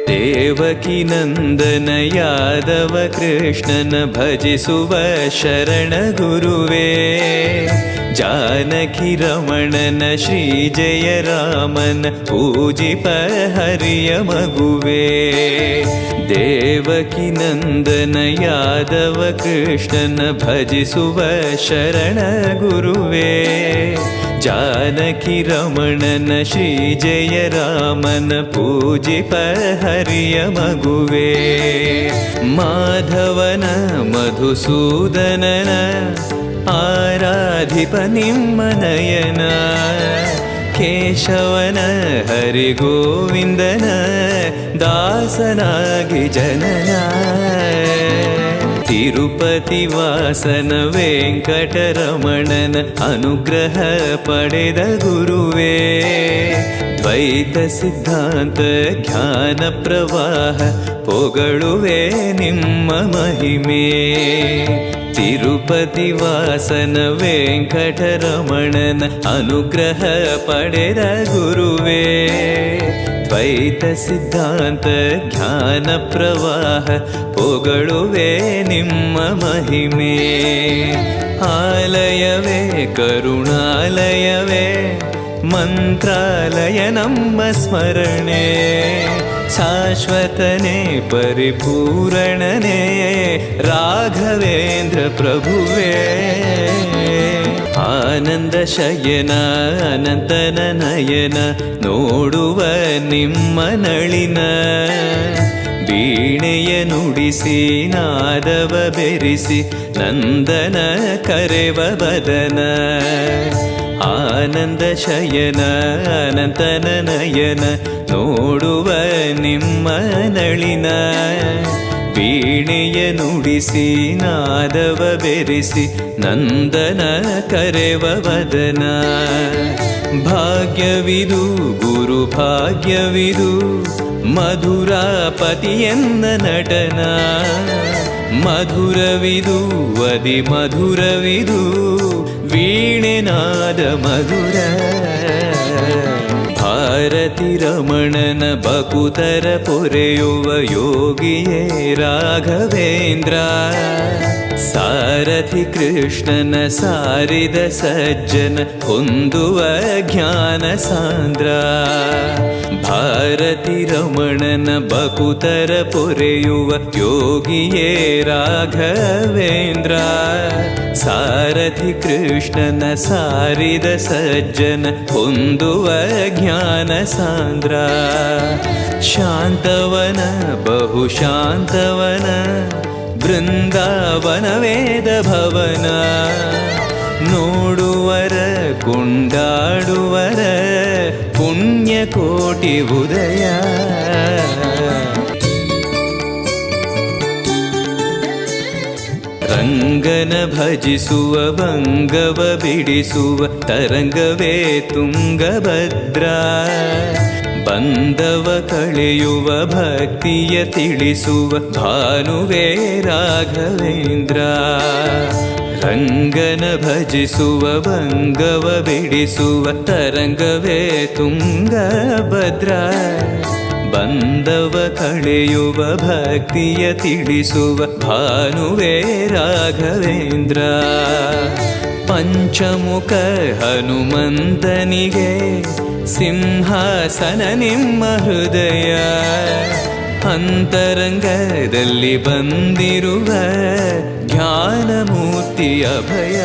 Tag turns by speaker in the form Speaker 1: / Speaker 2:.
Speaker 1: ದೇವಕಿ ನಂದನ ಯಾದವ ಕೃಷ್ಣನ ಭಜಿಸುವ ಶರಣ ಗುರುವೇ. ಜಾನಕಿ ರಮಣನ ಶ್ರೀ ಜಯ ರಾಮನ ಪೂಜಿಪ ಹರಿಯ ಮಗುವೇ. ದೇವಕಿ ನಂದನ ಯಾದವ ಕೃಷ್ಣನ ಭಜಿಸುವ ಶರಣ ಗುರುವೇ. ಜಾನಕಿ ರಮಣನ ಶ್ರೀ ಜಯ ರಾಮನ ಪೂಜಿಪ ಹರಿಯ ಮಗುವೇ. ಮಾಧವನ ಮಧುಸೂದನನ ಆರಾಧಿಪ ನಿಮ್ಮ ನಯನ. ಕೇಶವನ ಹರಿಗೋವಿಂದನ ದಾಸನಾಗಿ ಜನನ. ತಿರುಪತಿ ವಾಸನ ವೆಂಕಟರಮಣನ ಅನುಗ್ರಹ ಪಡೆದ ಗುರುವೇ. ದ್ವೈತ ಸಿದ್ಧಾಂತ ಜ್ಞಾನ ಪ್ರವಾಹ ಪೊಗಳುವೆ ನಿಮ್ಮ ಮಹಿಮೆ. ತಿರುಪತಿ ವಾಸನ ವೆಂಕಟರಮಣನ ಅನುಗ್ರಹ ಪಡೆದ ಗುರುವೇ. ದ್ವೈತ ಸಿದ್ಧಾಂತ ಜ್ಞಾನ ಪ್ರವಾಹ ಪೊಗಳುವೆ ನಿಮ್ಮ ಮಹಿಮೆ. ಆಲಯವೇ ಕರುಣಾಲಯವೇ ಮಂತ್ರಾಲಯ ನಮ್ಮ ಸ್ಮರಣೆ. ಶಾಶ್ವತನೇ ಪರಿಪೂರಣನೇ ರಾಘವೇಂದ್ರ ಪ್ರಭುವೇ. ಆನಂದ ಶಯನ ಅನಂತನ ನಯನ ನೋಡುವ ನಿಮ್ಮ ನಳಿನ. ವೀಣೆಯ ನುಡಿಸಿ ನಾದವ ಬೆರೆಸಿ ನಂದನ ಕರೆವ ಬದನ. ಆನಂದ ಶಯನ ಅನಂತನ ನಯನ ನೋಡುವ ನಿಮ್ಮ ನಳಿನ. ವೀಣೆಯ ನುಡಿಸಿ ನಾದವ ಬೆರೆಸಿ ನಂದನ ಕರೆವ ವದನ. ಭಾಗ್ಯವಿದು ಗುರು ಭಾಗ್ಯವಿದು ಮಧುರಾಪತಿಯನ್ನ ನಟನ. ಮಧುರವಿದು ಅದಿ ಮಧುರವಿದು ವೀಣೆನಾದ ಮಧುರ. ಭಾರತಿ ರಮಣನ ಬಕುತರ ಪೊರೆಯುವ ಯೋಗಿಯೇ ರಾಘವೇಂದ್ರ. ಸಾರಥಿ ಕೃಷ್ಣನ ಸಾರಿದ ಸಜ್ಜನ ಹೊಂದುವ ಜ್ಞಾನ ಸಾಂದ್ರ. ಭಾರತಿ ರಮಣನ ಬಕುತರ ಪೊರೆಯುವ ಯೋಗಿಯೇ ರಾಘವೇಂದ್ರ. ಸಾರಥಿ ಕೃಷ್ಣನ ಸಾರಿದ ಸಜ್ಜನ ಹೊಂದುವ ಜ್ಞಾನ ಸಾಂದ್ರ. ಶಾಂತವನ ಬಹು ಶಾಂತವನ ಬೃಂದಾವನ ವೇದ ಭವನ. ನೋಡುವರ ಕೊಂಡಾಡುವರ ಪುಣ್ಯ ಕೋಟಿ ಉದಯ. ರಂಗನ ಭಜಿಸುವ ಭಂಗವ ಬಿಡಿಸುವ ತರಂಗವೇ ತುಂಗಭದ್ರ. ಬಂದವ ಕಳೆಯುವ ಭಕ್ತಿಯ ತಿಳಿಸುವ ಭಾನುವೇ ರಾಘವೇಂದ್ರ. ರಂಗನ ಭಜಿಸುವ ಭಂಗವ ಬಿಡಿಸುವ ತರಂಗವೇ ತುಂಗಭದ್ರ. ಬಂದವ ಕಳೆಯುವ ಭಕ್ತಿಯ ತಿಳಿಸುವ ಭಾನುವೇ ರಾಘವೇಂದ್ರ. ಪಂಚಮುಖ ಹನುಮಂತನಿಗೆ ಸಿಂಹಾಸನ ನಿಮ್ಮ ಹೃದಯ. ಅಂತರಂಗದಲ್ಲಿ ಬಂದಿರುವ ಜ್ಞಾನಮೂರ್ತಿ ಅಭಯ.